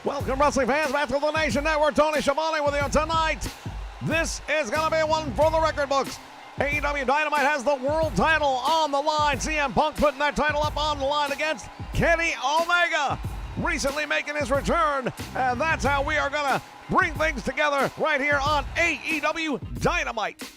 Welcome, wrestling fans, back to the Nation Network. Tony Schiavone with you tonight. This is going to be one for the record books. AEW Dynamite has the world title on the line. CM Punk putting that title up on the line against Kenny Omega, recently making his return. And that's how we are going to bring things together right here on AEW Dynamite.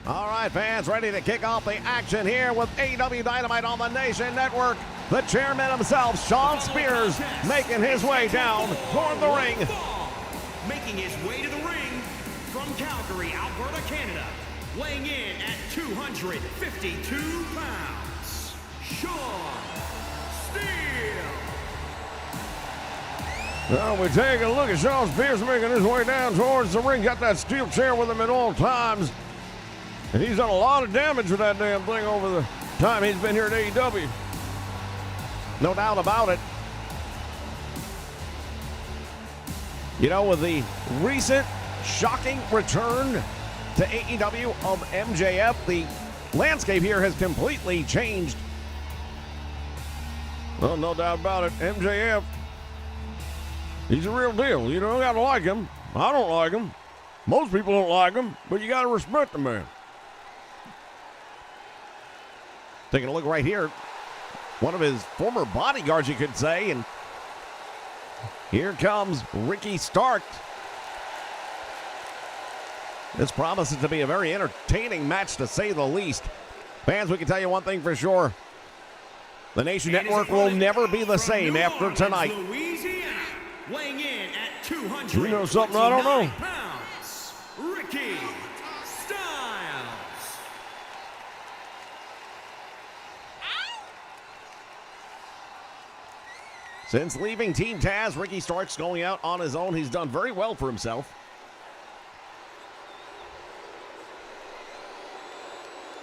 All right, fans, ready to kick off the action here with AEW Dynamite on the Nation Network. The chairman himself, Shawn Spears, making his way down toward the ring. Making his way to the ring from Calgary, Alberta, Canada, weighing in at 252 pounds, Shawn Spears. Well, we take a look at Shawn Spears making his way down towards the ring. Got that steel chair with him at all times. And he's done a lot of damage with that damn thing over the time he's been here at AEW. No doubt about it. You know, with the recent shocking return to AEW of MJF, the landscape here has completely changed. Well, no doubt about it. MJF, he's a real deal. You don't got to like him. I don't like him. Most people don't like him, but you got to respect the man. Taking a look right here, one of his former bodyguards, you could say, and here comes Ricky Stark. This promises to be a very entertaining match, to say the least. Fans, we can tell you one thing for sure. The Nation Network will never be the same after tonight. Louisiana, weighing in at 200. You know something I don't know? Pounds, Ricky Styles. Since leaving Team Taz, Ricky Stark's going out on his own. He's done very well for himself.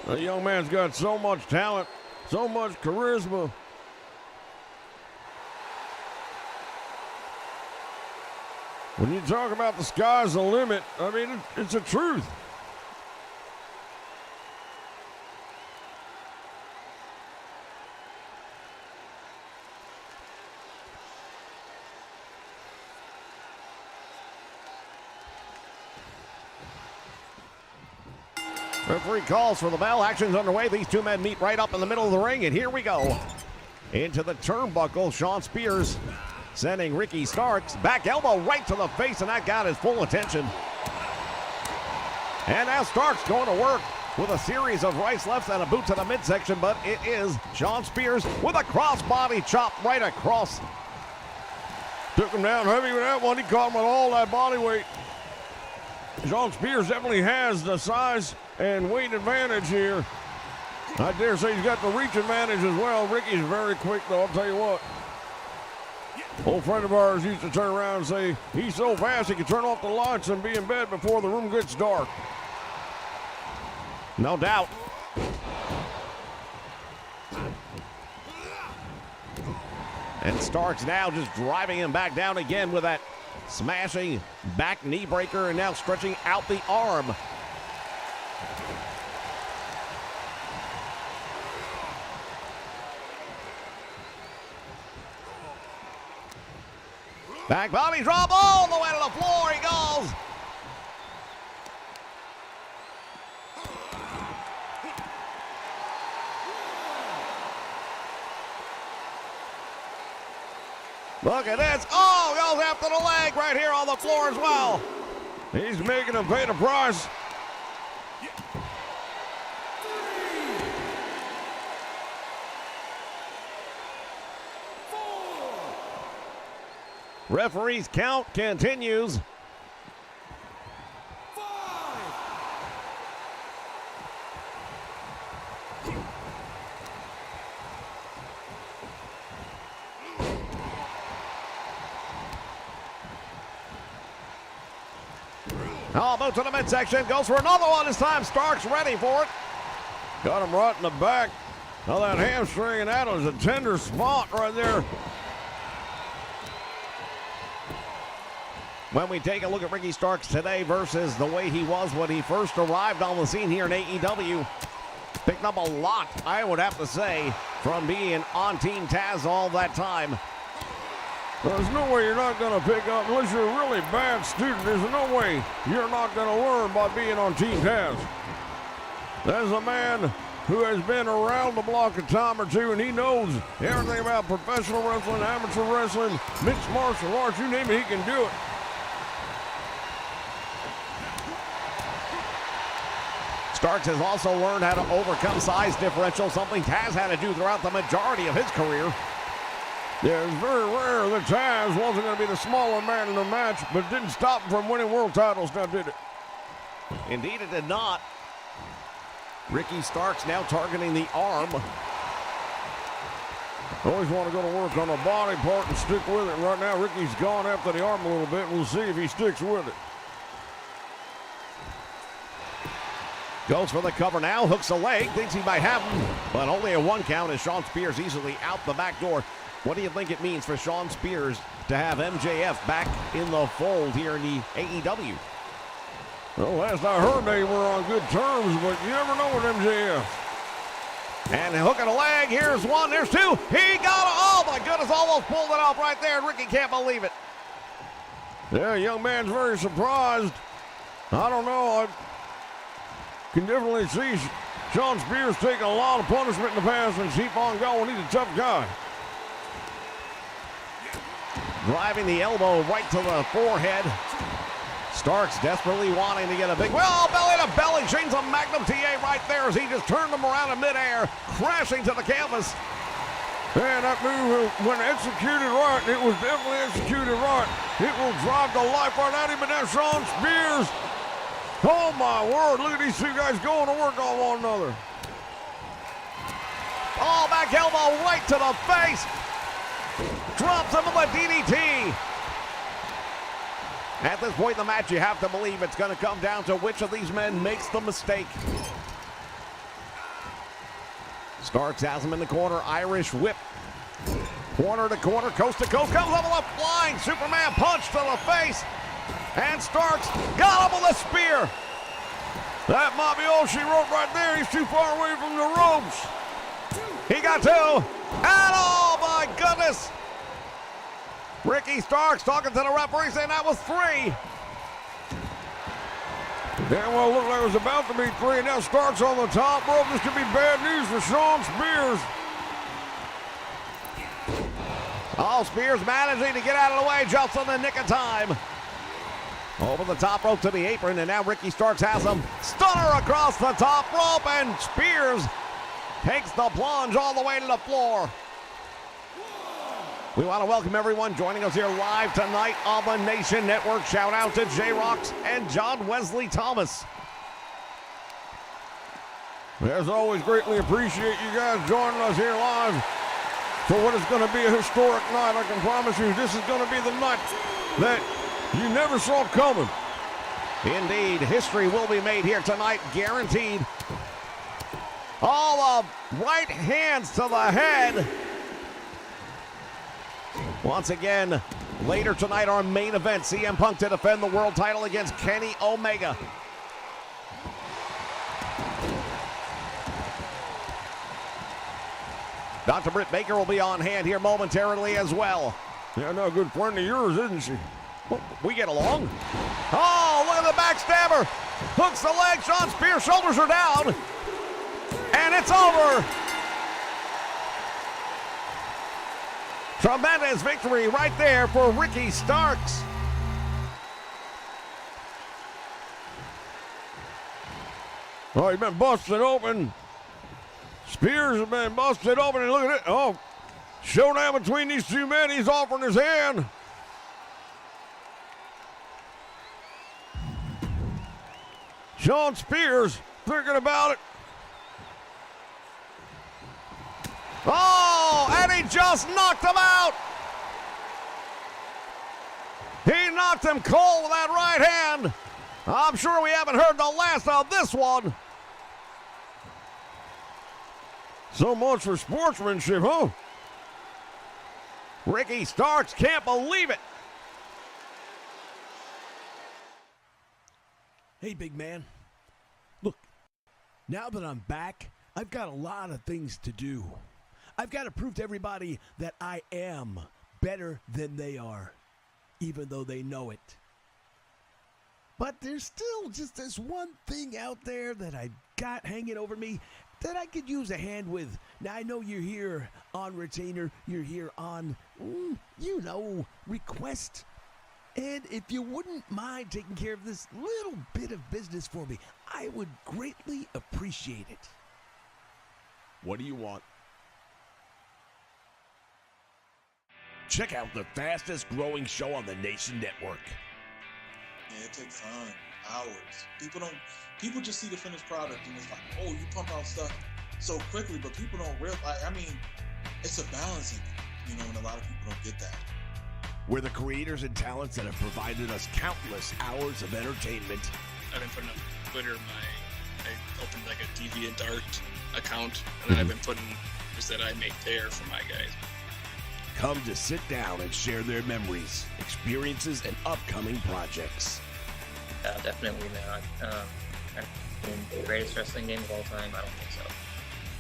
The young man's got so much talent, so much charisma. When you talk about the sky's the limit, I mean, it's the truth. Referee calls for the bell. Action's underway. These two men meet right up in the middle of the ring, and here we go. Into the turnbuckle, Shawn Spears sending Ricky Starks back elbow right to the face, and that got his full attention. And now Starks going to work with a series of rice lefts and a boot to the midsection, but it is Shawn Spears with a crossbody chop right across. Took him down heavy with that one. He caught him with all that body weight. Shawn Spears definitely has the size and weight advantage here. I dare say he's got the reach advantage as well. Ricky's very quick, though, I'll tell you what. Old friend of ours used to turn around and say, he's so fast he can turn off the lights and be in bed before the room gets dark. No doubt. And Starks now just driving him back down again with that smashing back knee breaker, and now stretching out the arm. Back body drop all the way to the floor. He goes. Look at this. Oh, goes after the leg right here on the floor as well. He's making him pay the price. Referee's count continues. Oh, boot to the midsection. Goes for another one this time. Stark's ready for it. Got him right in the back. Now that hamstring, and that was a tender spot right there. When we take a look at Ricky Starks today versus the way he was when he first arrived on the scene here in AEW, picked up a lot, I would have to say, from being on Team Taz all that time. There's no way you're not going to pick up, unless you're a really bad student, there's no way you're not going to learn by being on Team Taz. There's a man who has been around the block a time or two, and he knows everything about professional wrestling, amateur wrestling, mixed martial arts, you name it, he can do it. Starks has also learned how to overcome size differential, something Taz had to do throughout the majority of his career. Yeah, it's very rare that Taz wasn't going to be the smaller man in the match, but it didn't stop him from winning world titles, now did it? Indeed it did not. Ricky Starks now targeting the arm. Always want to go to work on the body part and stick with it. Right now, Ricky's gone after the arm a little bit. We'll see if he sticks with it. Goes for the cover now, hooks a leg, thinks he might have him, but only a one count as Shawn Spears easily out the back door. What do you think it means for Shawn Spears to have MJF back in the fold here in the AEW? Well, last I heard they were on good terms, but you never know with MJF. And hooking a leg, here's one, there's two, he got it, oh my goodness, almost pulled it off right there, and Ricky can't believe it. Yeah, young man's very surprised. I don't know, I can definitely see Shawn Spears taking a lot of punishment in the past and keep on going. He's a tough guy. Driving the elbow right to the forehead. Starks desperately wanting to get a big, well, belly to belly, chains a Magnum TA right there as he just turned him around in midair, crashing to the canvas. Man, that move, when executed right, it was definitely executed right. It will drive the life right out of him, and that's Shawn Spears. Oh my word, look at these two guys going to work on one another. Oh, back elbow right to the face. Drops him with a DDT. At this point in the match, you have to believe it's going to come down to which of these men makes the mistake. Starks has him in the corner, Irish whip. Corner to corner, coast to coast, comes up with a flying Superman punch to the face. And Starks got him with a spear. That might be all she wrote right there. He's too far away from the ropes. He got two. And oh my goodness. Ricky Starks talking to the referee saying that was three. Damn well looked like it was about to be three, and now Starks on the top rope. This could be bad news for Shawn Spears. Oh, Spears managing to get out of the way just in the nick of time. Over the top rope to the apron, and now Ricky Starks has him. Stunner across the top rope, and Spears takes the plunge all the way to the floor. We want to welcome everyone joining us here live tonight on the Nation Network. Shout out to J-Rocks and John Wesley Thomas. As always, greatly appreciate you guys joining us here live for what is going to be a historic night. I can promise you this is going to be the night that you never saw coming. Indeed, history will be made here tonight, guaranteed. All the right hands to the head. Once again, later tonight, our main event, CM Punk to defend the world title against Kenny Omega. Dr. Britt Baker will be on hand here momentarily as well. Yeah, no, a good friend of yours, isn't she? We get along. Oh, look at the backstabber. Hooks the leg. Sean Spears' shoulders are down. And it's over. Tremendous victory right there for Ricky Starks. Oh, he's been busted open. Spears has been busted open, and look at it. Oh, showdown between these two men. He's offering his hand. Sean Spears thinking about it. Oh, and he just knocked him out. He knocked him cold with that right hand. I'm sure we haven't heard the last of this one. So much for sportsmanship, huh? Ricky Starks can't believe it. Hey, big man. Look, now that I'm back, I've got a lot of things to do. I've got to prove to everybody that I am better than they are, even though they know it. But there's still just this one thing out there that I got hanging over me that I could use a hand with. Now, I know you're here on retainer, you're here on, request. And if you wouldn't mind taking care of this little bit of business for me, I would greatly appreciate it. What do you want? Check out the fastest growing show on the Nation Network. Yeah, it takes time, hours. People just see the finished product and it's like, oh, you pump out stuff so quickly, but people don't realize, it's a balancing act, and a lot of people don't get that. We're the creators and talents that have provided us countless hours of entertainment. I've been putting up Twitter, I opened like a DeviantArt account, and I've been putting videos that I make there for my guys. Come to sit down and share their memories, experiences, and upcoming projects. Definitely not. The greatest wrestling game of all time? I don't think so.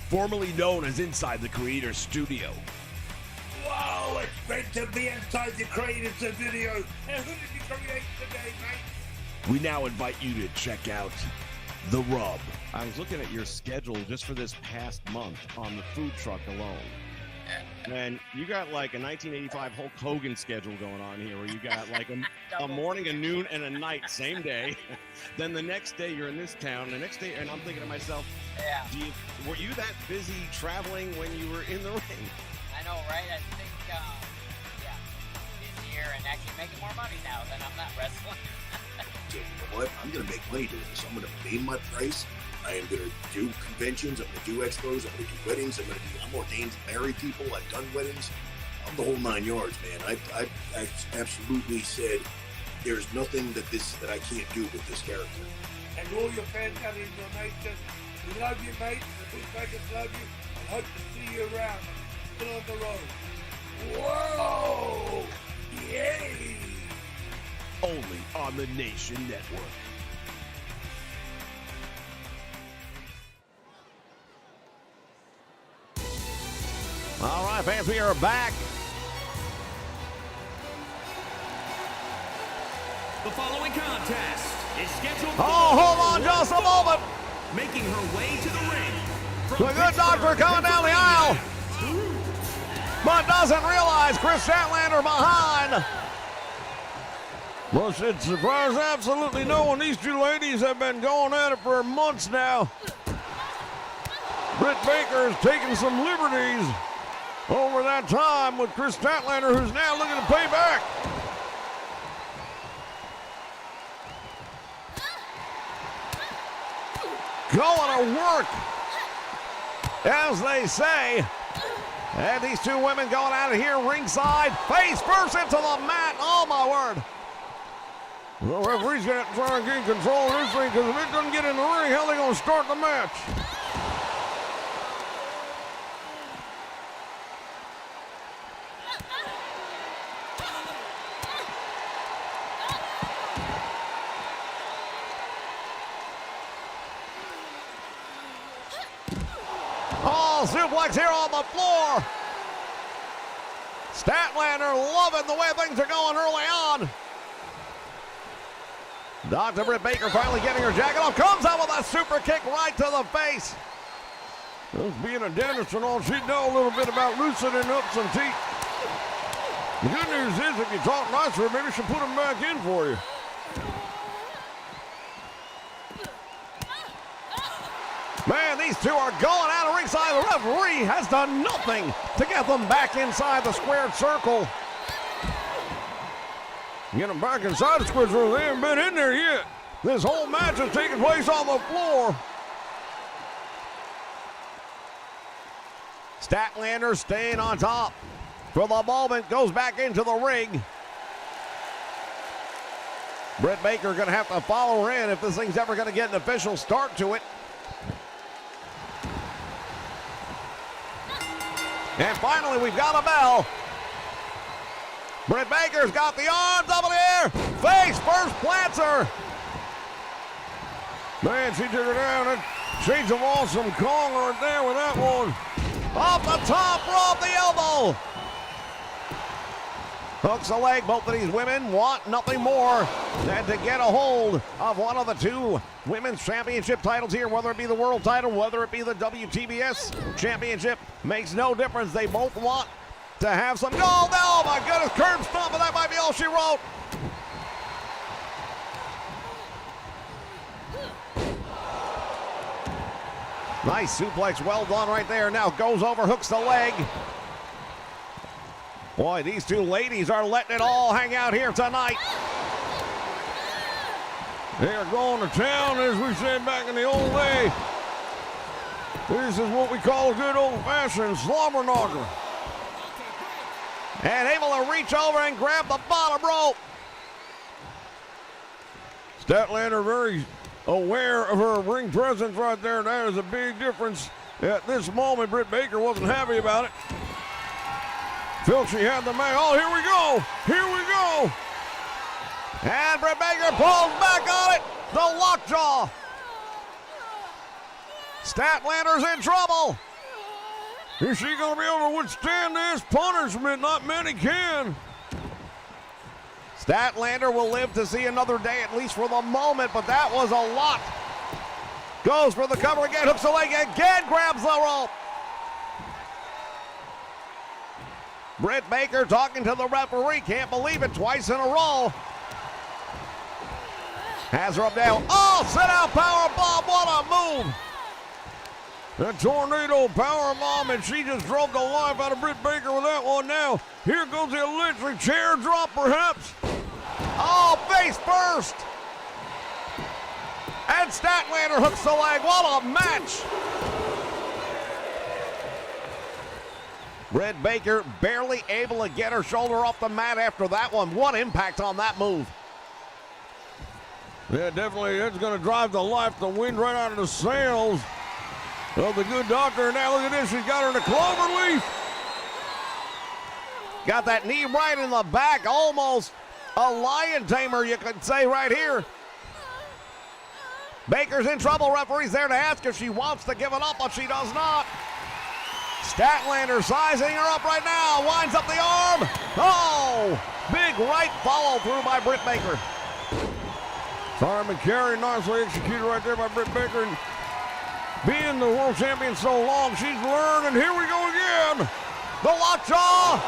Formerly known as Inside the Creator's Studio. Wow, it's great to be inside the Creator's Studio. And who did you create today, mate? We now invite you to check out The Rub. I was looking at your schedule just for this past month on the food truck alone. And you got like a 1985 Hulk Hogan schedule going on here where you got like a morning, a noon, and a night, same day. Then the next day you're in this town. The next day, and I'm thinking to myself, yeah. Were you that busy traveling when you were in the ring? I know, right? I think, busier and actually making more money now than I'm not wrestling. You know what? I'm going to make money doing this. I'm going to name my price. I am going to do conventions. I'm going to do expos. I'm going to do weddings. I'm ordained to marry people. I've done weddings. I'm the whole 9 yards, man. I absolutely said there's nothing that I can't do with this character. And all your fans out in your nation, we love you, mate. The Bootleggers love you. And hope to see you around. Still on the road. Whoa! Yay! Only on the Nation Network. All right, fans, we are back. The following contest is scheduled for Hold on just a moment. making her way to the ring. The good doctor coming down the aisle, but doesn't realize Chris Statlander behind. Well, should surprise absolutely no one. These two ladies have been going at it for months now. Britt Baker has taken some liberties over that time with Chris Statlander, who's now looking to pay back. Going to work, as they say. And these two women going out of here ringside, face first into the mat. Oh, my word. The referee's got to try and gain control of this thing, because if it doesn't get in the ring, how are they going to start the match? Oh, suplex here on the floor. Statlander loving the way things are going early on. Dr. Britt Baker finally getting her jacket off. Comes out with a super kick right to the face. Well, being a dentist and all, she'd know a little bit about loosening up some teeth. The good news is, if you talk nicer, maybe she'll put them back in for you. Man, these two are going out of ringside. The referee has done nothing to get them back inside the squared circle. Get them back inside the squared circle. They haven't been in there yet. This whole match is taking place on the floor. Statlander staying on top for the moment, goes back into the ring. Britt Baker going to have to follow her in if this thing's ever going to get an official start to it. And finally, we've got a bell. Britt Baker's got the arms up in the air. Face first plants her. Man, she took her down. And she's an awesome Kong right there with that one. Off the top rope, the elbow. Hooks a leg. Both of these women want nothing more than to get a hold of one of the two women's championship titles here, whether it be the world title, whether it be the WTBS championship. Makes no difference. They both want to have some gold. Oh, my goodness. Curb stomp, and that might be all she wrote. Nice suplex, well done right there. Now goes over, hooks the leg. Boy, these two ladies are letting it all hang out here tonight. They are going to town, as we said back in the old day. This is what we call a good old-fashioned slobber knocker. And able to reach over and grab the bottom rope. Statlander very aware of her ring presence right there. That is a big difference. At this moment, Britt Baker wasn't happy about it. Felt she had the man. Oh, here we go. Here we go. And Britt Baker pulls back on it. The lockjaw. Statlander's in trouble. Is she going to be able to withstand this punishment? Not many can. Statlander will live to see another day, at least for the moment, but that was a lot. Goes for the cover again, hooks the leg again, grabs the rope. Britt Baker talking to the referee, can't believe it, twice in a row. Has her up down. Oh, sit out power bomb, what a move. A tornado power bomb, and she just drove the life out of Britt Baker with that one. Now, here goes the electric chair drop, perhaps. Oh, face first. And Statlander hooks the leg. What a match. Britt Baker barely able to get her shoulder off the mat after that one. What impact on that move. Yeah, definitely. It's going to drive the life, the wind right out of the sails of the good doctor. Now look at this. She's got her in a clover leaf. Got that knee right in the back. Almost a lion tamer, you could say, right here. Baker's in trouble. Referee's there to ask if she wants to give it up, but she does not. Statlander sizing her up right now. Winds up the arm. Oh, big right follow through by Britt Baker. Simon Carey nicely executed right there by Britt Baker. And being the world champion so long, she's learned, and here we go again. The lockjaw,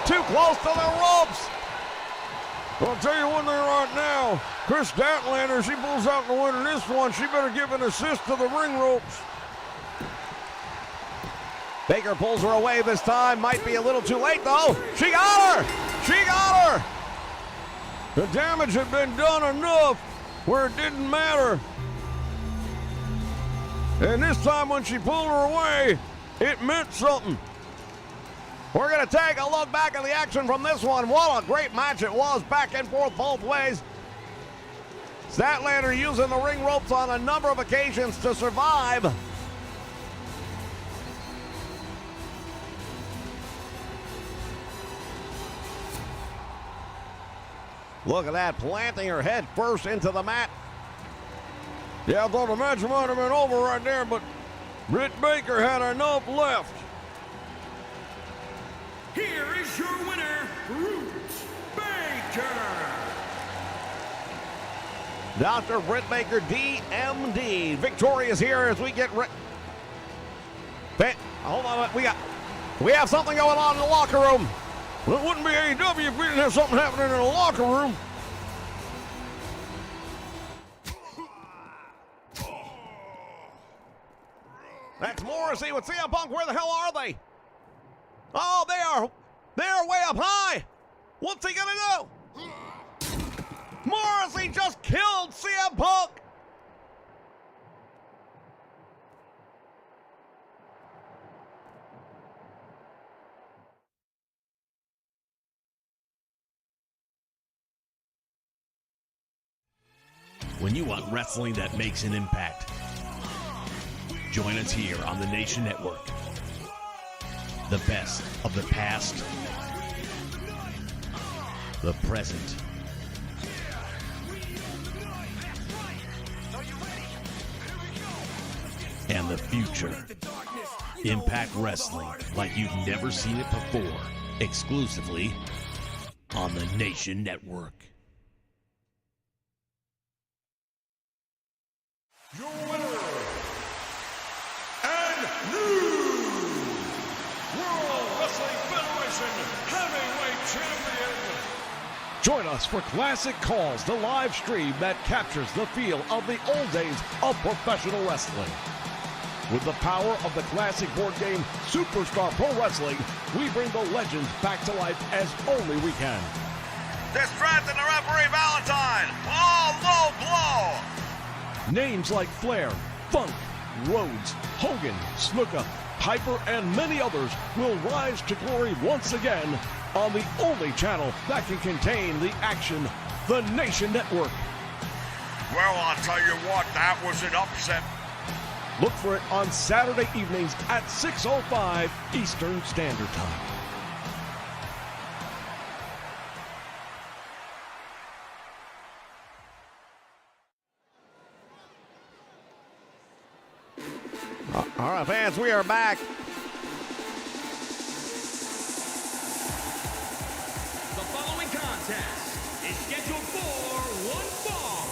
too close to the ropes. I'll tell you one thing right now. Chris Statlander, she pulls out the winner this one. She better give an assist to the ring ropes. Baker pulls her away this time. Might be a little too late, though. She got her. She got her. The damage had been done enough where it didn't matter. And this time when she pulled her away, it meant something. We're going to take a look back at the action from this one. What a great match it was, back and forth both ways. Statlander using the ring ropes on a number of occasions to survive. Look at that, planting her head first into the mat. Yeah, I thought the match might have been over right there, but Britt Baker had enough left. Here is your winner, Dr. Britt Baker, DMD, victorious here as we get hold on, we have something going on in the locker room. Well, it wouldn't be AEW if we didn't have something happening in the locker room. That's Morrissey with CM Punk. Where the hell are they? Oh, they're way up high. What's he gonna do? Morrissey just killed CM Punk. When you want wrestling that makes an impact, join us here on the Nation Network. The best of the past, the present, and the future. Impact Wrestling like you've never seen it before, exclusively on the Nation Network. Your winner and new World Wrestling Federation Heavyweight Champion. Join us for Classic Calls, the live stream that captures the feel of the old days of professional wrestling. With the power of the classic board game Superstar Pro Wrestling, we bring the legends back to life as only we can. Distracting the referee Valentine. Oh, low blow. Names like Flair, Funk, Rhodes, Hogan, Snuka, Piper, and many others will rise to glory once again on the only channel that can contain the action, the Nation Network. Well, I'll tell you what, that was an upset. Look for it on Saturday evenings at 6:05 Eastern Standard Time. All right, fans, we are back. The following contest is scheduled for one fall.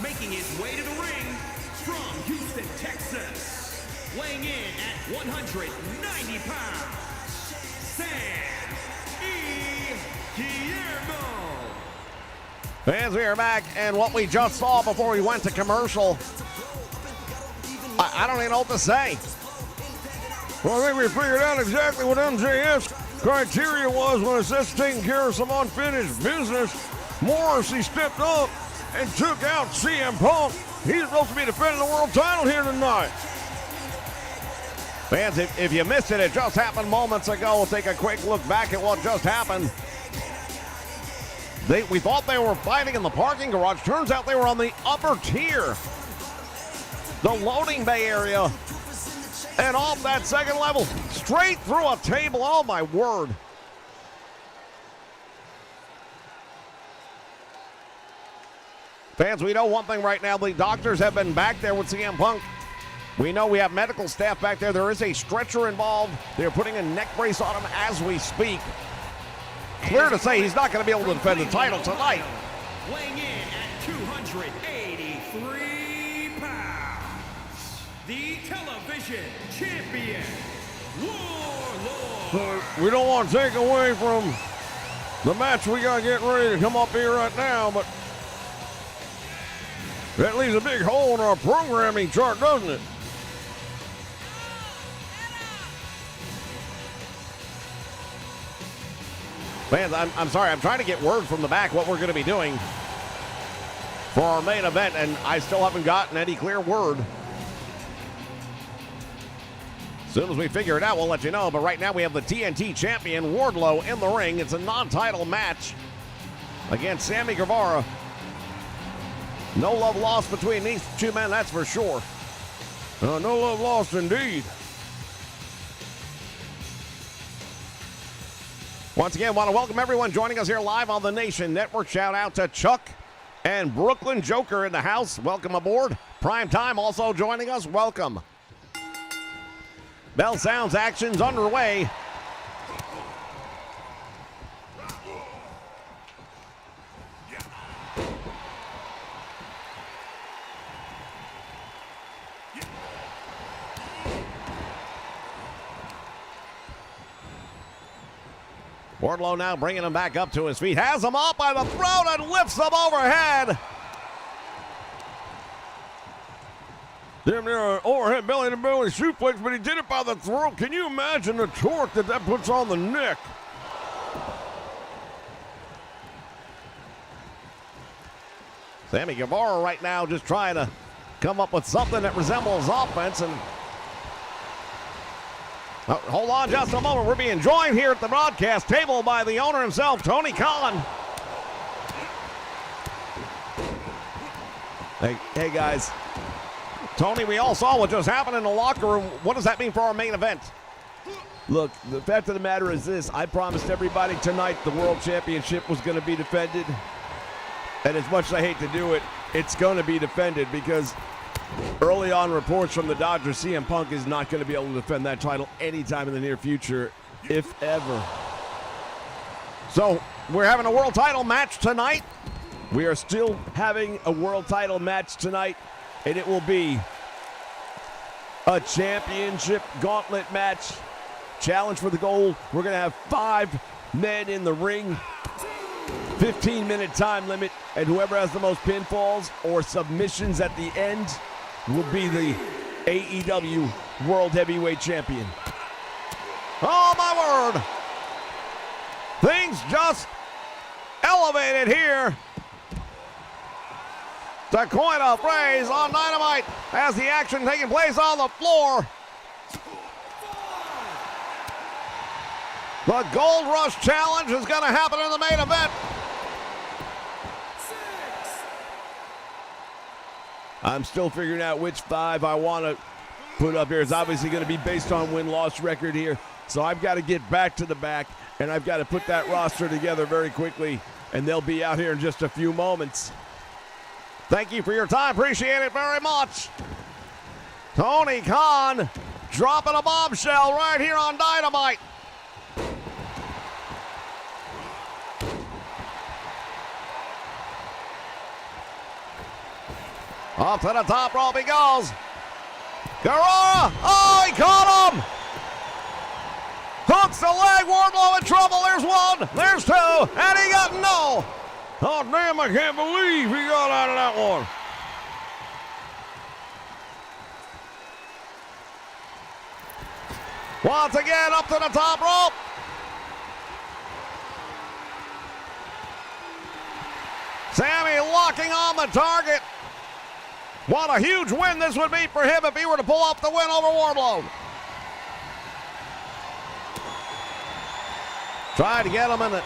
Making his way to the ring from Houston, Texas. Weighing in at 190 pounds. San Guillermo. Fans, we are back, and what we just saw before we went to commercial, I don't even know what to say. Well, I think we figured out exactly what MJF's criteria was when it says taking care of some unfinished business. Morrissey stepped up and took out CM Punk. He's supposed to be defending the world title here tonight. Fans, if you missed it, it just happened moments ago. We'll take a quick look back at what just happened. We thought they were fighting in the parking garage. Turns out they were on the upper tier, the loading bay area, and off that second level, straight through a table. Oh, my word. Fans, we know one thing right now. The doctors have been back there with CM Punk. We know we have medical staff back there. There is a stretcher involved. They're putting a neck brace on him as we speak. Clear to say he's not going to be able to defend the title tonight. Weighing in at 283 pounds. The television champion, Warlord. We don't want to take away from the match we got getting ready to come up here right now, but that leaves a big hole in our programming chart, doesn't it? Fans, I'm sorry. I'm trying to get word from the back what we're going to be doing for our main event, and I still haven't gotten any clear word. As soon as we figure it out, we'll let you know. But right now, we have the TNT champion, Wardlow, in the ring. It's a non-title match against Sammy Guevara. No love lost between these two men, that's for sure. No love lost indeed. Once again, want to welcome everyone joining us here live on the Nation Network. Shout out to Chuck and Brooklyn Joker in the house. Welcome aboard. Prime Time also joining us. Welcome. Bell sounds, actions underway. Wardlow now bringing him back up to his feet. Has him up by the throat and lifts him overhead. Damn near an overhead belly-to-belly suplex, but he did it by the throat. Can you imagine the torque that puts on the neck? Sammy Guevara right now just trying to come up with something that resembles offense. And hold on just a moment. We're being joined here at the broadcast table by the owner himself, Tony Khan. Hey guys. Tony, we all saw what just happened in the locker room. What does that mean for our main event? Look, the fact of the matter is this. I promised everybody tonight the World Championship was going to be defended. And as much as I hate to do it, it's going to be defended because early on reports from the Dodgers, CM Punk is not going to be able to defend that title anytime in the near future, if ever. So we're having a world title match tonight. We are still having a world title match tonight, and it will be a championship gauntlet match. Challenge for the gold. We're going to have 5 men in the ring. 15-minute time limit, and whoever has the most pinfalls or submissions at the end will be the AEW World Heavyweight Champion. Oh, my word. Things just elevated here. To coin a phrase on Dynamite as the action taking place on the floor. The Gold Rush Challenge is going to happen in the main event. I'm still figuring out which 5 I want to put up here. It's obviously going to be based on win-loss record here. So I've got to get back to the back, and I've got to put that roster together very quickly, and they'll be out here in just a few moments. Thank you for your time. Appreciate it very much. Tony Khan dropping a bombshell right here on Dynamite. Off to the top rope he goes. Guerrero, oh, he caught him. Hooks the leg, Wardlow in trouble. There's 1, there's 2, and he got no. Oh, damn, I can't believe he got out of that one. Once again, up to the top rope. Sammy locking on the target. What a huge win this would be for him if he were to pull off the win over Wardlow. Tried to get him in the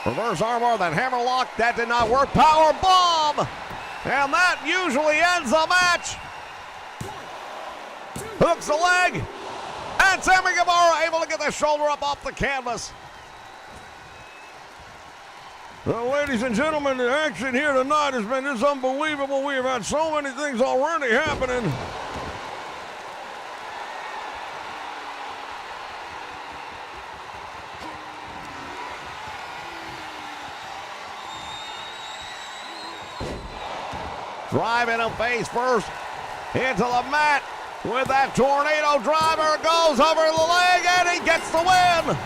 reverse armbar, that hammerlock. That did not work. Power bomb. And that usually ends the match. Hooks the leg. And Sammy Guevara able to get the shoulder up off the canvas. Well, ladies and gentlemen, the action here tonight has been just unbelievable. We have had so many things already happening. Driving him face first into the mat with that tornado driver. Goes over the leg and he gets the win.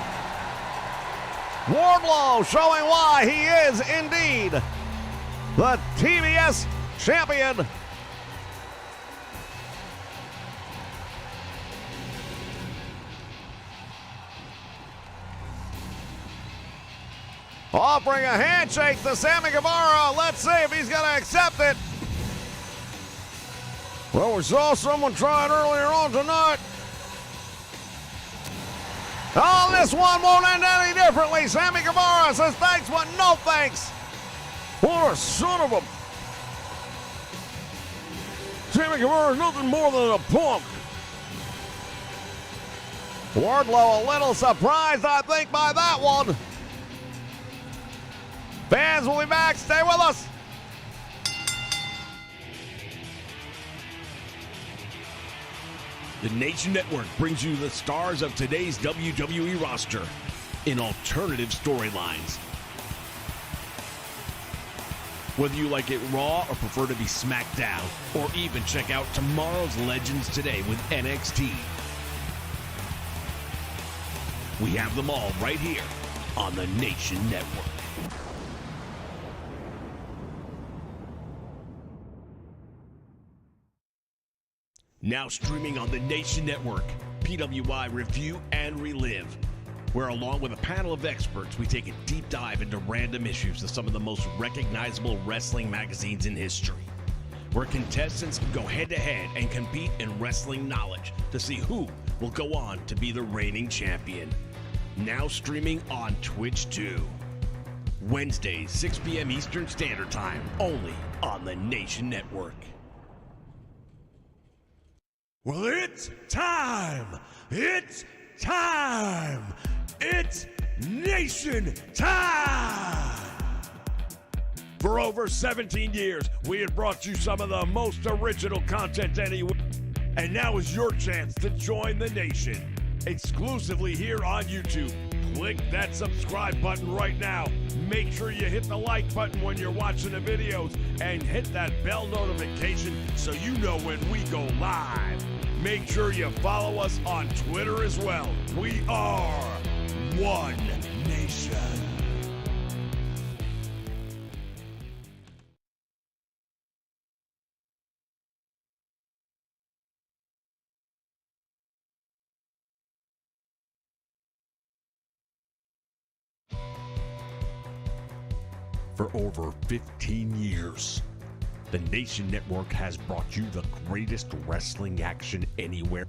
Wardlow showing why he is indeed the TBS champion. Offering a handshake to Sammy Guevara. Let's see if he's going to accept it. Well, we saw someone try it earlier on tonight. Oh, this one won't end any differently. Sammy Guevara says thanks, but no thanks. What a son of a... Sammy Guevara is nothing more than a punk. Wardlow a little surprised, I think, by that one. Fans will be back. Stay with us. The Nation Network brings you the stars of today's WWE roster in alternative storylines. Whether you like it raw or prefer to be SmackDown, or even check out tomorrow's Legends today with NXT. We have them all right here on the Nation Network. Now streaming on the Nation Network, PWI Review and Relive, where along with a panel of experts, we take a deep dive into random issues of some of the most recognizable wrestling magazines in history, where contestants can go head-to-head and compete in wrestling knowledge to see who will go on to be the reigning champion. Now streaming on Twitch too. Wednesdays, 6 p.m. Eastern Standard Time, only on the Nation Network. Well, it's time! It's time! It's Nation time! For over 17 years, we have brought you some of the most original content anywhere. And now is your chance to join the Nation. Exclusively here on YouTube. Click that subscribe button right now. Make sure you hit the like button when you're watching the videos and hit that bell notification so you know when we go live. Make sure you follow us on Twitter as well. We are One Nation. For over 15 years, the Nation Network has brought you the greatest wrestling action anywhere.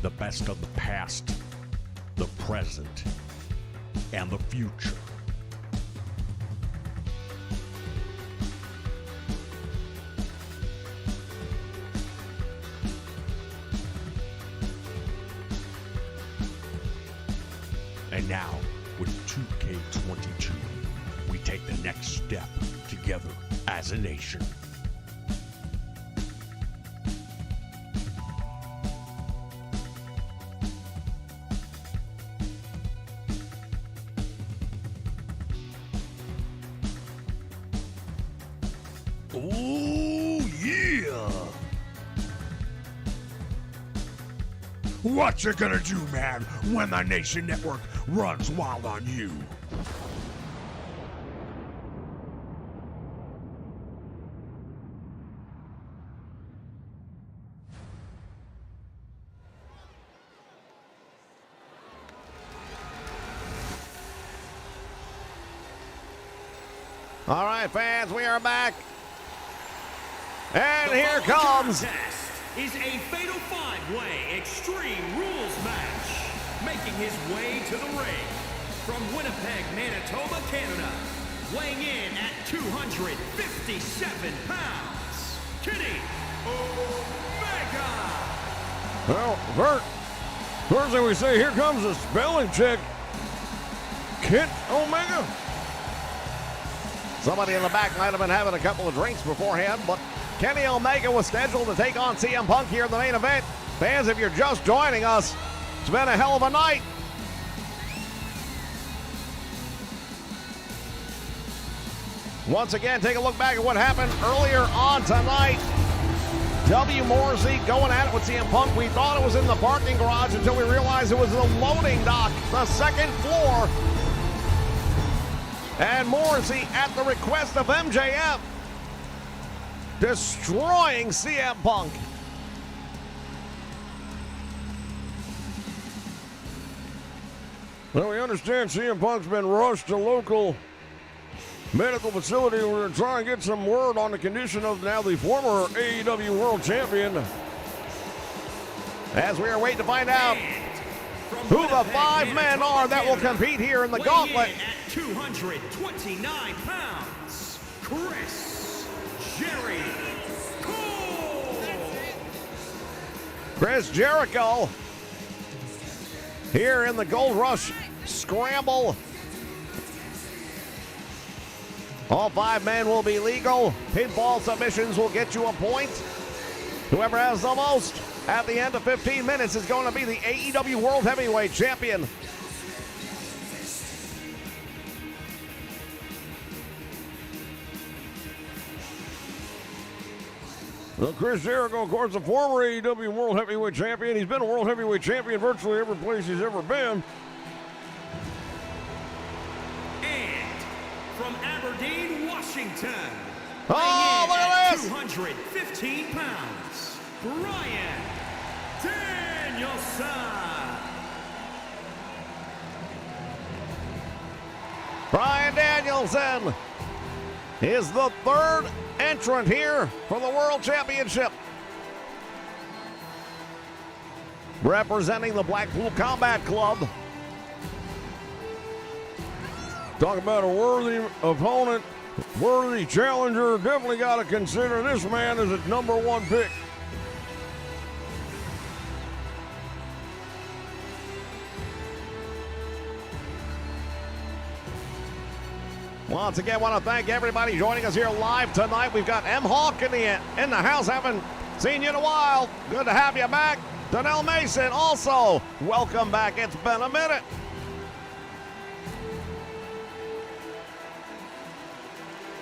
The best of the past, the present, and the future. And now, with 2K22, we take the next step together as a nation. Oh, yeah! What you gonna do, man, when the Nation Network runs wild on you? All right, fans, we are back. And here comes. Is a fatal five-way Extreme Rules match. Making his way to the ring from Winnipeg, Manitoba, Canada, weighing in at 257 pounds, Kenny Omega. Well, first thing we say, here comes a spelling check. Kent Omega. Somebody in the back might have been having a couple of drinks beforehand, but Kenny Omega was scheduled to take on CM Punk here in the main event. Fans, if you're just joining us, it's been a hell of a night. Once again, take a look back at what happened earlier on tonight. W. Morrissey going at it with CM Punk. We thought it was in the parking garage until we realized it was the loading dock, the second floor. And Morrissey, at the request of MJF, destroying CM Punk. Well, we understand CM Punk's been rushed to local medical facility. We're going to try and get some word on the condition of now the former AEW World Champion. As we are waiting to find out who the five men are that will compete here in the gauntlet. At 229 pounds, Chris Jericho. Chris Jericho here in the Gold Rush Scramble. All five men will be legal. Pinfall submissions will get you a point. Whoever has the most at the end of 15 minutes is going to be the AEW World Heavyweight Champion. Well, Chris Jericho, of course, the former AEW World Heavyweight Champion. He's been a World Heavyweight Champion virtually every place he's ever been. And from Aberdeen, Washington, Oh, look at this! 215 pounds, Bryan Danielson. Bryan Danielson is the third entrant here for the World Championship. Representing the Blackpool Combat Club. Talk about a worthy opponent, worthy challenger. Definitely got to consider this man as a number one pick. Once again, want to thank everybody joining us here live tonight. We've got M. Hawk in the house. Haven't seen you in a while. Good to have you back. Donnell Mason also, welcome back. It's been a minute.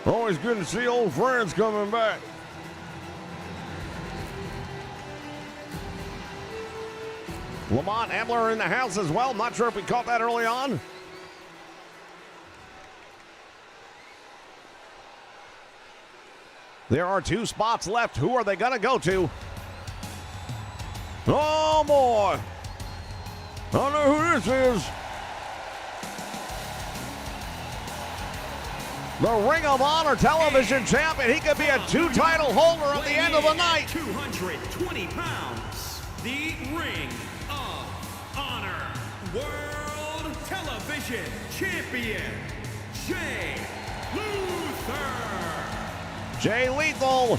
Always good to see old friends coming back. Lamont Emler in the house as well. Not sure if we caught that early on. There are 2 spots left. Who are they going to go to? Oh, boy. I know who this is. The Ring of Honor television champion. He could be a 2-title holder at the end of the night. 220 pounds. The Ring of Honor World Television Champion, Jay Luther. Jay Lethal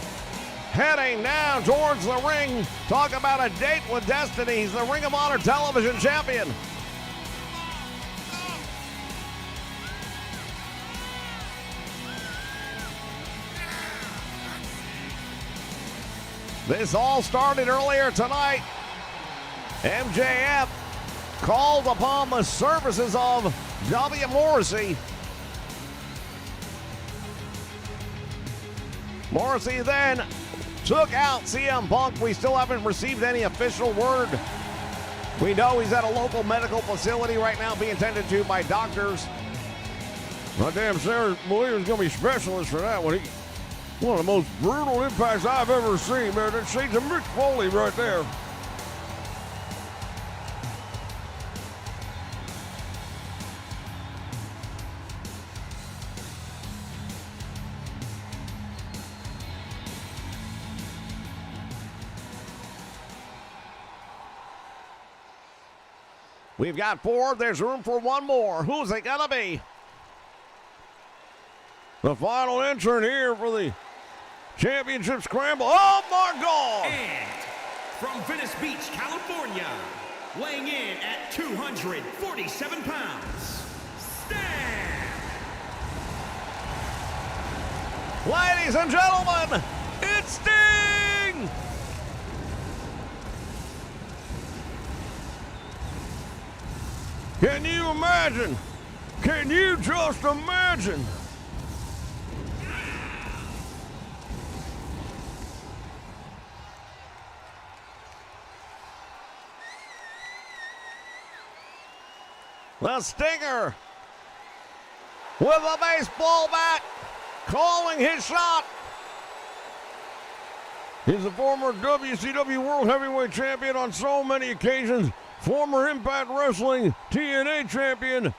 heading down towards the ring. Talk about a date with destiny. He's the Ring of Honor television champion. This all started earlier tonight. MJF called upon the services of W. Morrissey. Morrissey then took out CM Punk. We still haven't received any official word. We know he's at a local medical facility right now being tended to by doctors. My damn Sarah Believer's going to be specialist for that one. One of the most brutal impacts I've ever seen, man. That shades of Mick Foley right there. We've got 4. There's room for 1 more. Who's it gonna be? The final entrant here for the championship scramble. Oh my God! And from Venice Beach, California, weighing in at 247 pounds, Stan. Ladies and gentlemen, it's Sting! Can you imagine? Can you just imagine? The Stinger with a baseball bat calling his shot. He's a former WCW World Heavyweight Champion on so many occasions. Former Impact Wrestling TNA Champion.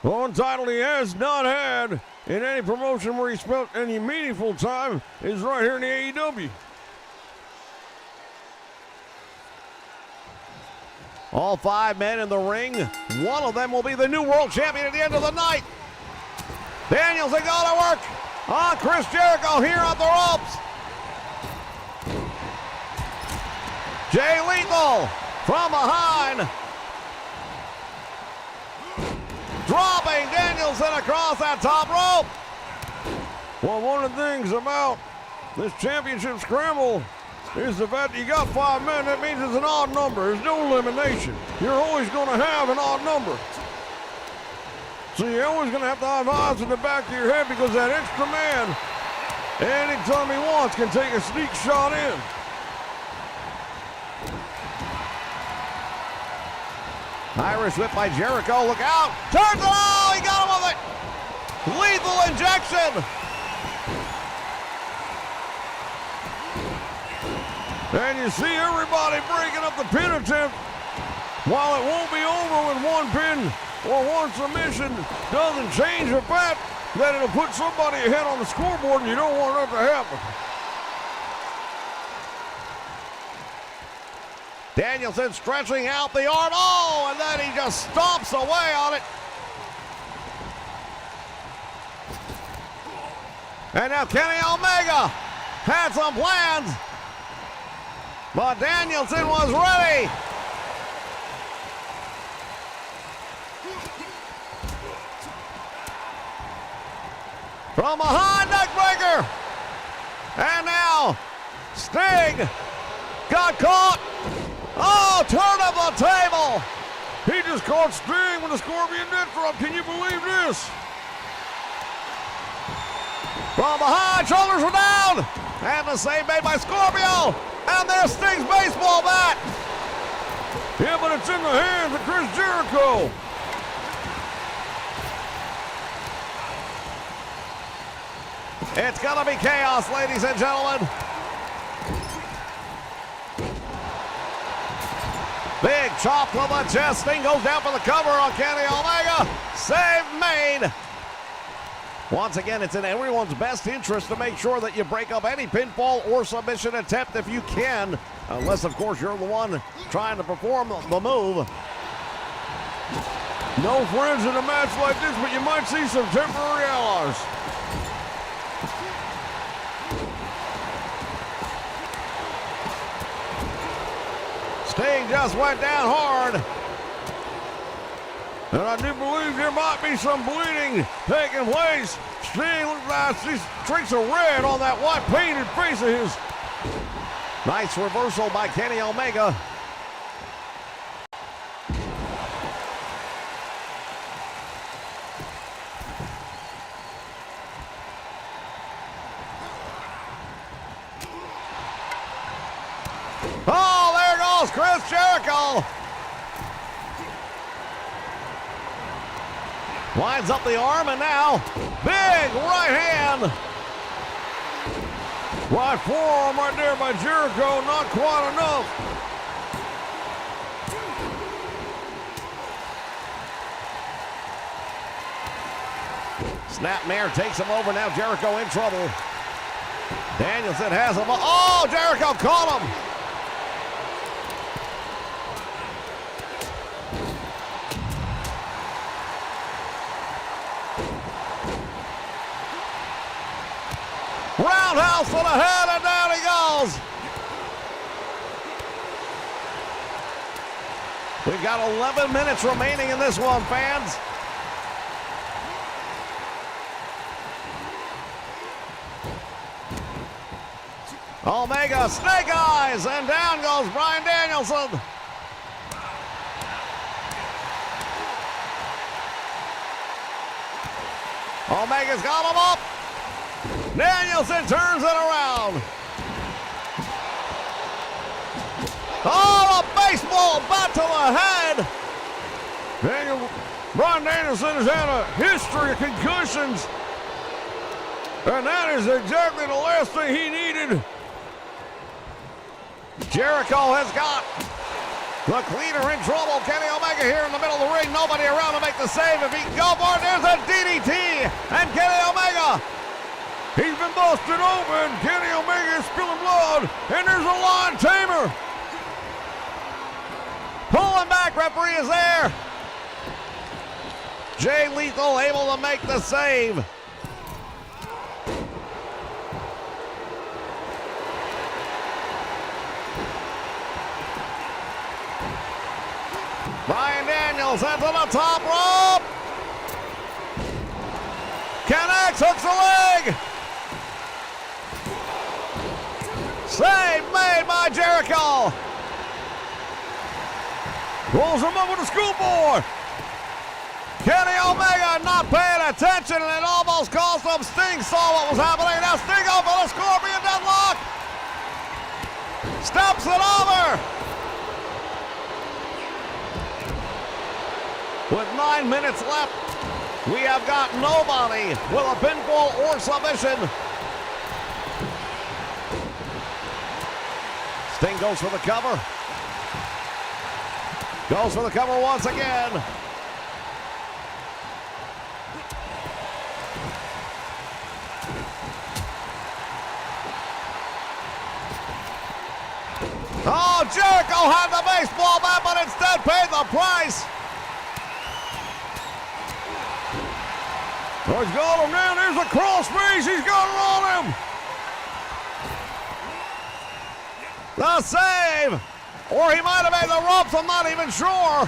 One title he has not had in any promotion where he spent any meaningful time is right here in the AEW. All 5 men in the ring. One of them will be the new world champion at the end of the night. Danielson going to work on Chris Jericho here on the ropes. Jay Lethal from behind. Dropping Danielson across that top rope. Well, one of the things about this championship scramble is the fact that you got 5 men. That means it's an odd number. There's no elimination. You're always going to have an odd number. So you're always going to have to have odds in the back of your head because that extra man, anytime he wants, can take a sneak shot in. Irish whip by Jericho. Look out. Turns it. Oh, he got him with it. Lethal injection. And you see everybody breaking up the pin attempt. While it won't be over with one pin or one submission, doesn't change the fact that it'll put somebody ahead on the scoreboard, and you don't want that to happen. Danielson stretching out the arm. Oh, and then he just stomps away on it. And now Kenny Omega had some plans, but Danielson was ready. From behind, neckbreaker. And now Sting got caught. Oh, turn of the table. He just caught Sting with a Scorpion Death Drop. Can you believe this? From behind, shoulders were down. And the save made by Scorpio. And there's Sting's baseball bat. Yeah, but it's in the hands of Chris Jericho. It's gonna be chaos, ladies and gentlemen. Big chop to the chest. Sting goes down for the cover on Kenny Omega. Save made. Once again, it's in everyone's best interest to make sure that you break up any pinfall or submission attempt if you can. Unless, of course, you're the one trying to perform the move. No friends in a match like this, but you might see some temporary allies. Sting just went down hard. And I do believe there might be some bleeding taking place. Sting looks like these streaks of red on that white painted face of his. Nice reversal by Kenny Omega. Oh, there goes Chris Jericho. Lines up the arm, and now big right hand. Right forearm right there by Jericho, not quite enough. Snapmare takes him over. Now Jericho in trouble. Danielson has him. Oh, Jericho caught him. Roundhouse to the head, and down he goes. We've got 11 minutes remaining in this one, fans. Omega, snake eyes, and down goes Bryan Danielson. Omega's got him up. Danielson turns it around. Oh, a baseball bat to the head. Bryan Danielson has had a history of concussions, and that is exactly the last thing he needed. Jericho has got the cleaner in trouble. Kenny Omega here in the middle of the ring. Nobody around to make the save. If he can go for it, there's a DDT. And Kenny Omega, he's been busted open. Kenny Omega is spilling blood, and there's a lion tamer. Pulling back, referee is there. Jay Lethal able to make the save. Bryan Danielson to the top rope. Connects, hooks the leg. Save made by Jericho. Rolls him up with a schoolboy. Kenny Omega not paying attention, and it almost cost him. Sting saw what was happening. Now Sting over the Scorpion deadlock. Steps it over. With 9 minutes left, we have got nobody with a pinfall or submission. Sting goes for the cover. Goes for the cover once again. Oh, Jericho had the baseball bat, but instead paid the price. Oh, he's got him now. There's a cross face. He's got it on him. The save. Or he might have made the ropes. I'm not even sure.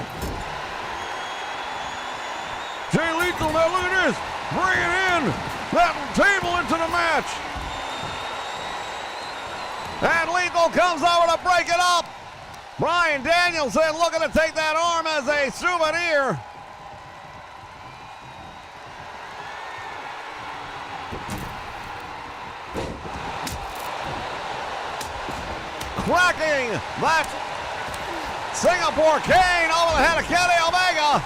Jay Lethal, now look at this. Bringing in that table into the match. And Lethal comes over to break it up. Bryan Danielson looking to take that arm as a souvenir. Cracking that Singapore cane over the head of Kenny Omega.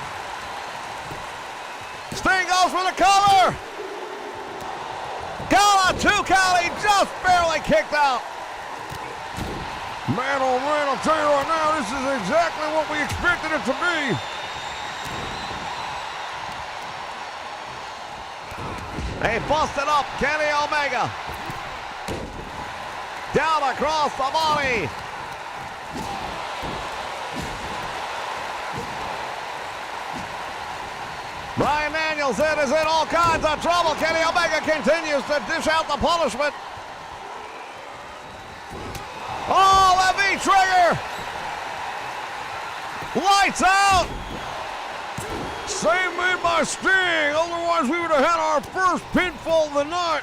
Sting goes for the cover. Got a 2 count. He just barely kicked out. Man, oh man, I'll tell you right now, this is exactly what we expected it to be. They busted up Kenny Omega. Down across the body. Bryan Danielson is in all kinds of trouble. Kenny Omega continues to dish out the punishment. Oh, the V-trigger! Lights out! Save made by Sting. Otherwise, we would have had our first pinfall of the night.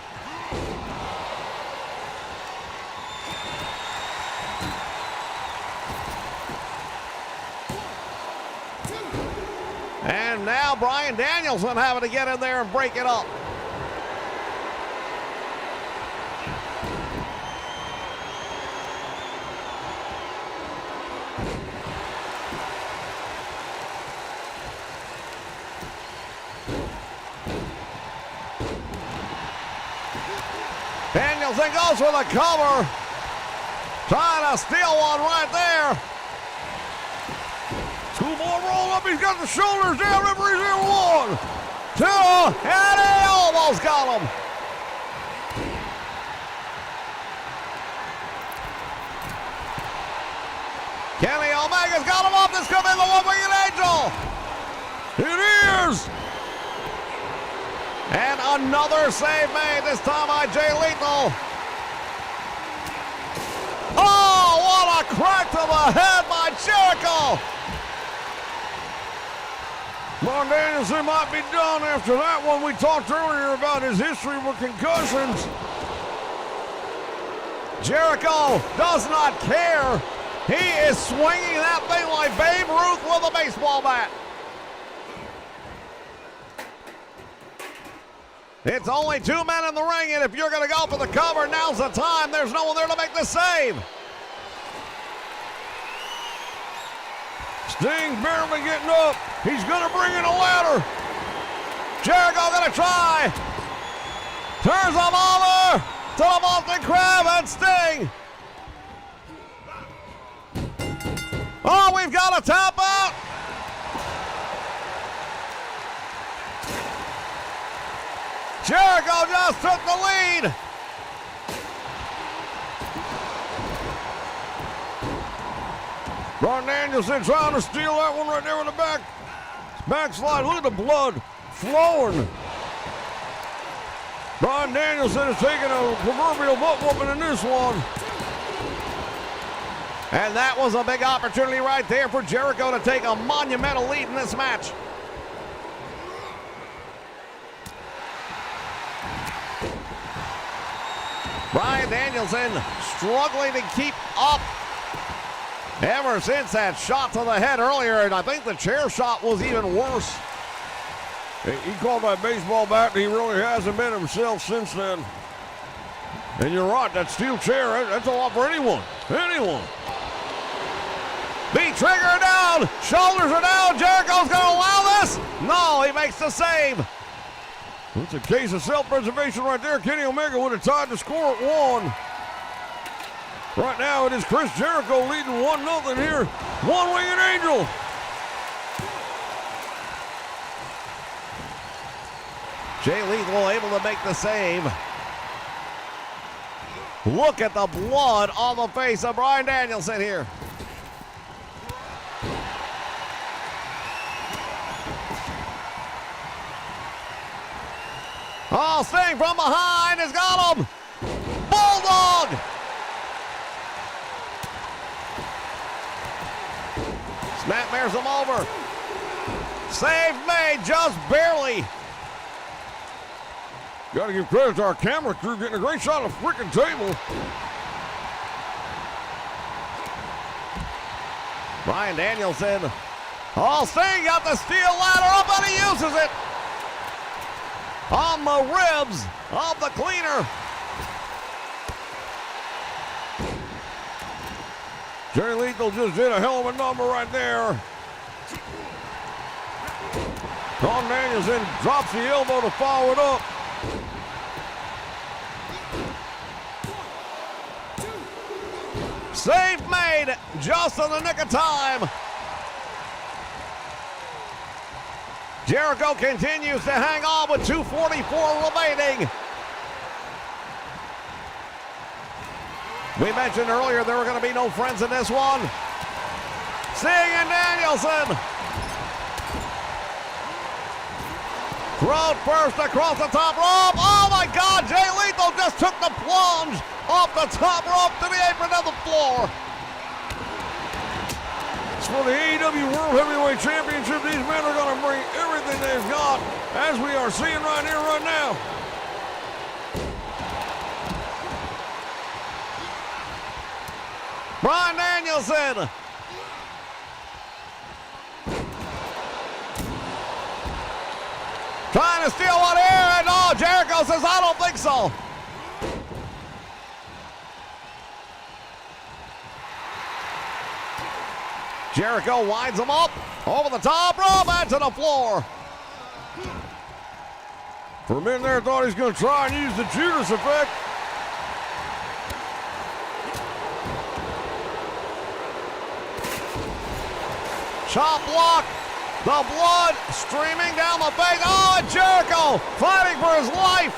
And now Bryan Danielson having to get in there and break it up. Danielson goes for the cover. Trying to steal one right there. 2 more roll up. He's got the shoulders down. Referee's in 1, 2, and he almost got him. Kenny Omega's got him up. This could be the one-winged angel. It is. And another save made, this time by Jay Lethal. Oh, what a crack to the head by Jericho. Bryan Danielson might be done after that one. We talked earlier about his history with concussions. Jericho does not care. He is swinging that thing like Babe Ruth with a baseball bat. It's only 2 men in the ring, and if you're going to go for the cover, now's the time. There's no one there to make the save. Sting barely getting up. He's going to bring in a ladder. Jericho going to try. Turns him over to the Boston Crab and Sting. Oh, we've got a tap out. Jericho just took the lead. Bryan Danielson trying to steal that one right there with the backslide. Look at the blood flowing. Bryan Danielson is taking a proverbial butt whooping in this one. And that was a big opportunity right there for Jericho to take a monumental lead in this match. Bryan Danielson struggling to keep up ever since that shot to the head earlier, and I think the chair shot was even worse. He called that baseball bat, and he really hasn't been himself since then. And you're right, that steel chair, that's a lot for anyone. Anyone. The trigger down, shoulders are down. Jericho's going to allow this. No, he makes the save. It's a case of self-preservation right there. Kenny Omega would have tied the score at 1. Right now, it is Chris Jericho leading 1-0 here. One-winged angel. Jay Lethal able to make the save. Look at the blood on the face of Bryan Danielson here. Oh, Sting from behind has got him. Bulldog. Snapmares him over. Save made just barely. Got to give credit to our camera crew getting a great shot of the freaking table. Bryan Danielson. Oh, Sting got the steel ladder up and he uses it. On the ribs of the cleaner. Jay Lethal just did a hell of a number right there. Bryan Danielson drops the elbow to follow it up. Save made just in the nick of time. Jericho continues to hang on with 2:44 remaining. We mentioned earlier there were going to be no friends in this one. Sting and Danielson. Thrown first across the top rope. Oh my God, Jay Lethal just took the plunge off the top rope to the apron of the floor. It's for the AEW World Heavyweight Championship. These men are going to bring everything they've got, as we are seeing right here, right now. Bryan Danielson. Trying to steal one here, and oh, Jericho says, I don't think so. Jericho winds him up over the top rope and to the floor. For a minute there, I thought he was going to try and use the Judas effect. Chop block. The blood streaming down the face. Oh, and Jericho fighting for his life.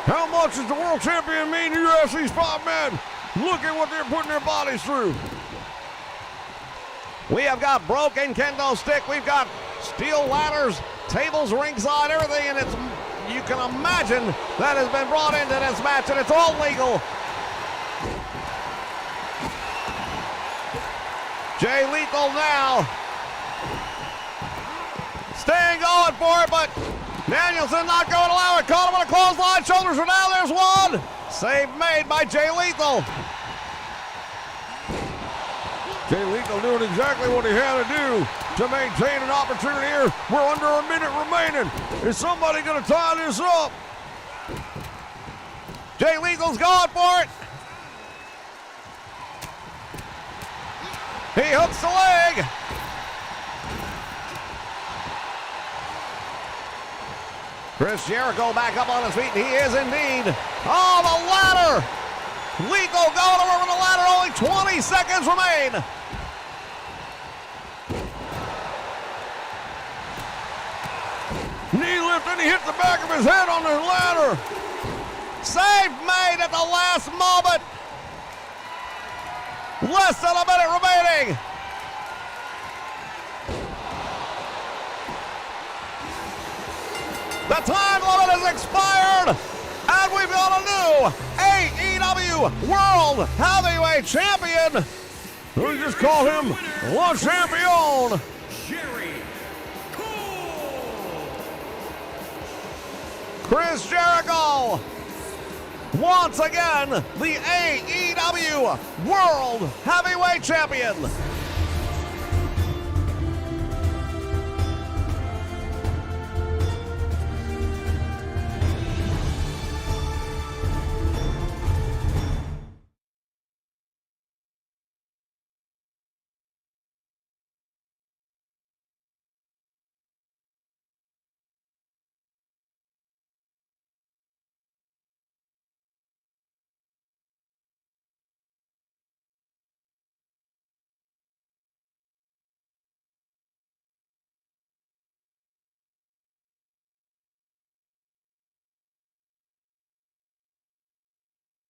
How much does the world champion mean to UFC's 5 men? Look at what they're putting their bodies through. We have got broken kendo stick. We've got steel ladders, tables ringside, everything, and it's, you can imagine that has been brought into this match, and it's all legal. Jay Lethal now. Sting going for it, but Danielson not going to allow it. Caught him on a clothesline. Shoulders are down. There's one. Save made by Jay Lethal. Jay Lethal doing exactly what he had to do to maintain an opportunity here. We're under a minute remaining. Is somebody going to tie this up? Jay Lethal's going for it. He hooks the leg. Chris Jericho back up on his feet. He is indeed. Oh, the ladder. Lethal going over the ladder. Only 20 seconds remain. Knee lift, and he hit the back of his head on the ladder. Save made at the last moment. Less than a minute remaining. The time limit has expired, and we've got a new AEW World Heavyweight Champion. We just call him Le Champion. Chris Jericho, once again, the AEW World Heavyweight Champion.